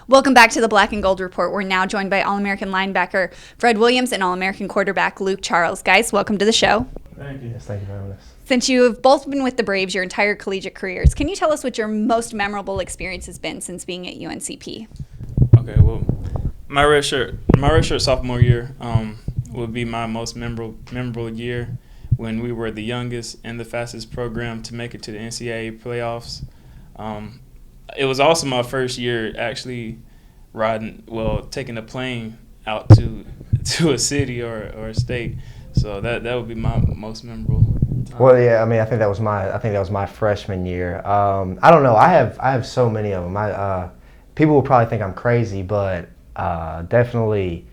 Welcome back to the Black and Gold Report. We're now joined by All-American linebacker Fred Williams and All-American quarterback Luke Charles. Guys, welcome to the show. Thank you. Yes, thank you for having us. Since you have both been with the Braves your entire collegiate careers, can you tell us what your most memorable experience has been since being at UNCP? Okay, well, my redshirt sophomore year would be my most memorable year when we were the youngest and the fastest program to make it to the NCAA playoffs. It was also my first year actually taking a plane out to a city or a state. So that would be my most memorable time. Well, yeah, I mean, I think that was my freshman year. I don't know. I have so many of them. People will probably think I'm crazy, but definitely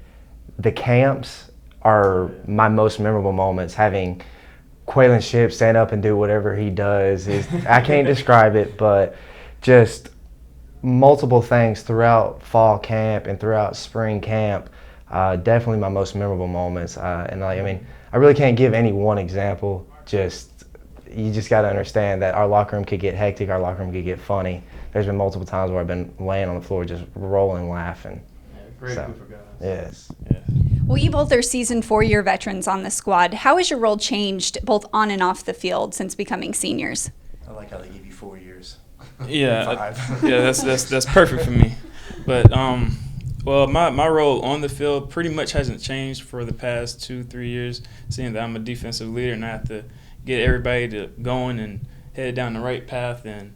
the camps are my most memorable moments. Having Quaylen Shipp stand up and do whatever he does I can't describe it, but just multiple things throughout fall camp and throughout spring camp. Definitely my most memorable moments. I really can't give any one example. You just got to understand that our locker room could get hectic, our locker room could get funny. There's been multiple times where I've been laying on the floor just rolling, laughing. Yeah, great group of guys. Yes. Well, you both are seasoned 4-year veterans on the squad. How has your role changed both on and off the field since becoming seniors? I like how they give you 4 years. Yeah, that's perfect for me. But my role on the field pretty much hasn't changed for the past 2-3 years, seeing that I'm a defensive leader and I have to get everybody to going and head down the right path. And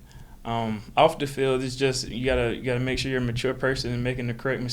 off the field, it's just you gotta make sure you're a mature person and making the correct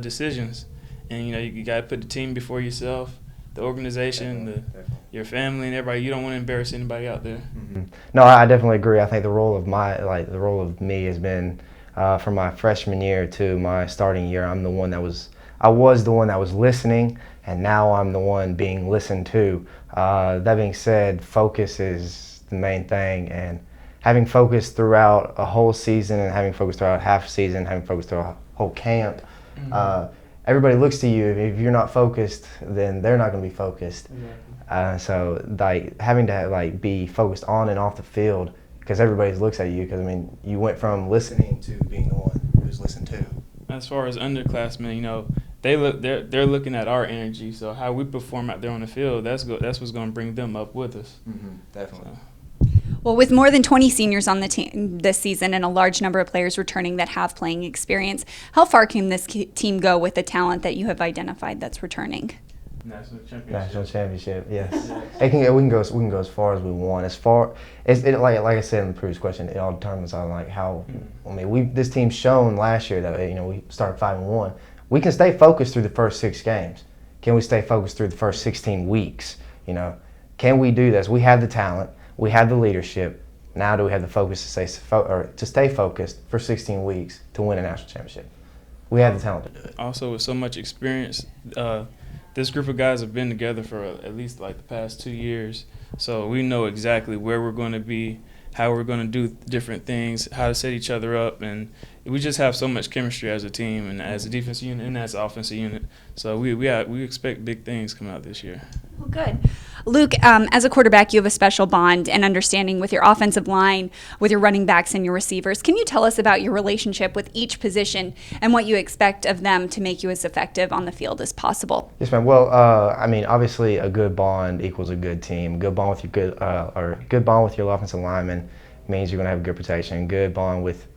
decisions. And you gotta put the team before yourself, the organization, your family, and everybody. You don't want to embarrass anybody out there. Mm-hmm. No, I definitely agree. I think the role of me has been from my freshman year to my starting year. I was the one that was listening, and now I'm the one being listened to. That being said, focus is the main thing, and having focus throughout a whole season, and having focus throughout half season, having focus throughout a whole camp. Mm-hmm. Everybody looks to you. If you're not focused, then they're not going to be focused. Exactly. So having to be focused on and off the field, because everybody looks at you. Because you went from listening to being the one who's listened to. As far as underclassmen, they're looking at our energy. So how we perform out there on the field, that's what's going to bring them up with us. Mm-hmm. Definitely. So. Well, with more than 20 seniors on the team this season and a large number of players returning that have playing experience, how far can this team go with the talent that you have identified that's returning? National championship, yes. We can go as far as we want. Like I said in the previous question, it all determines on how. This team's shown last year that we started 5-1. We can stay focused through the first 6 games. Can we stay focused through the first 16 weeks? Can we do this? We have the talent. We have the leadership. Now do we have the focus to stay focused for 16 weeks to win a national championship? We have the talent to do it. Also, with so much experience, this group of guys have been together for at least the past 2 years. So we know exactly where we're going to be, how we're going to do different things, how to set each other up. And we just have so much chemistry as a team and as a defensive unit and as an offensive unit. So we expect big things coming out this year. Well, good. Luke, as a quarterback, you have a special bond and understanding with your offensive line, with your running backs and your receivers. Can you tell us about your relationship with each position and what you expect of them to make you as effective on the field as possible? Yes, ma'am. Well, obviously, a good bond equals a good team. Good bond with your offensive lineman means you're going to have good protection. Good bond with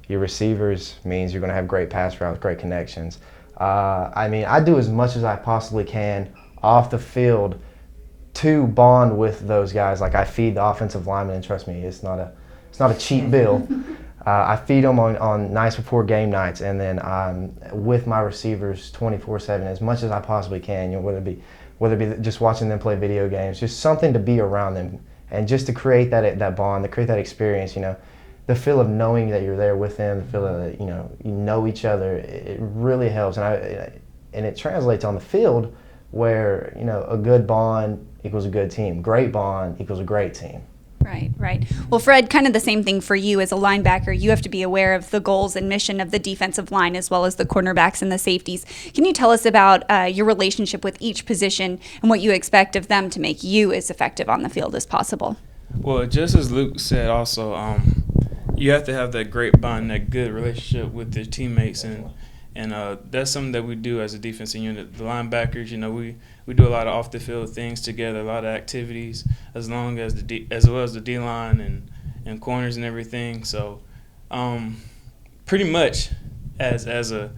your receivers means you're going to have great pass routes, great connections. I do as much as I possibly can off the field to bond with those guys. I feed the offensive linemen, and trust me, it's not a cheap bill. I feed them on nights before game nights, and then with my receivers 24/7 as much as I possibly can. Whether it be just watching them play video games, just something to be around them, and just to create that bond, to create that experience. The feel of knowing that you're there with them, the feel that you know each other. It really helps, and it translates on the field where a good bond equals a good team. Great bond equals a great team. Right. Well, Fred, kind of the same thing for you as a linebacker. You have to be aware of the goals and mission of the defensive line as well as the cornerbacks and the safeties. Can you tell us about your relationship with each position and what you expect of them to make you as effective on the field as possible? Well, just as Luke said also, you have to have that great bond, that good relationship with your teammates, and that's something that we do as a defensive unit. The linebackers, we do a lot of off the field things together, a lot of activities, as well as the D line and corners and everything. So, pretty much, as a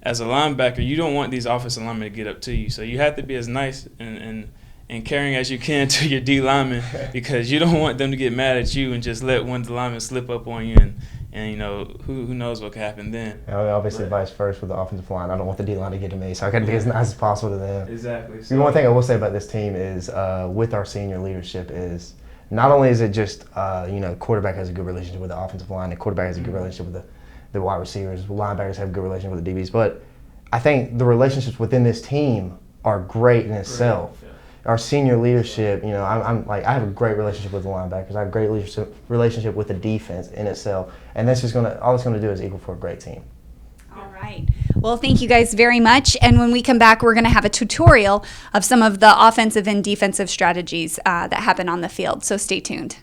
linebacker, you don't want these offensive linemen to get up to you. So you have to be as nice and caring as you can to your D linemen, because you don't want them to get mad at you and just let one of the linemen slip up on you, and who knows what could happen then. Obviously, vice versa with the offensive line. I don't want the D line to get to me, so I got to be as nice as possible to them. Exactly. The one thing I will say about this team is, with our senior leadership, is not only is it just quarterback has a good relationship with the offensive line, the quarterback has a good relationship with the wide receivers, linebackers have a good relationship with the DBs, but I think the relationships within this team are great in itself. Yeah. Our senior leadership, I have a great relationship with the linebackers. I have a great relationship with the defense in itself, and all it's gonna do is equal for a great team. All right. Well, thank you guys very much. And when we come back, we're going to have a tutorial of some of the offensive and defensive strategies that happen on the field. So stay tuned.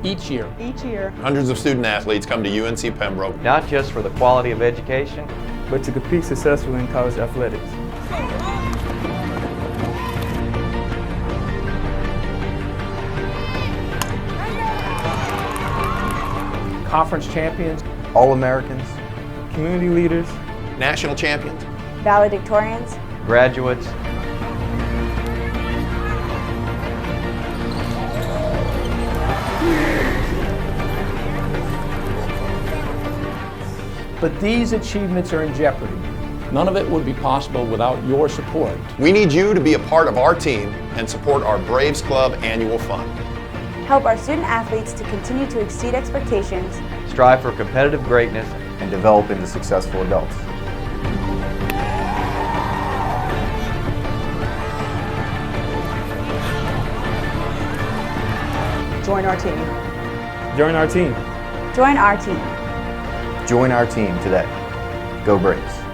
Each year, Hundreds of student athletes come to UNC Pembroke, not just for the quality of education, but to compete successfully in college athletics. Conference champions, All-Americans, community leaders, national champions, valedictorians, graduates, but these achievements are in jeopardy. None of it would be possible without your support. We need you to be a part of our team and support our Braves Club annual fund. help our student athletes to continue to exceed expectations, strive for competitive greatness, and develop into successful adults. join our team. Join our team. Join our team. Join our team today. Go Braves.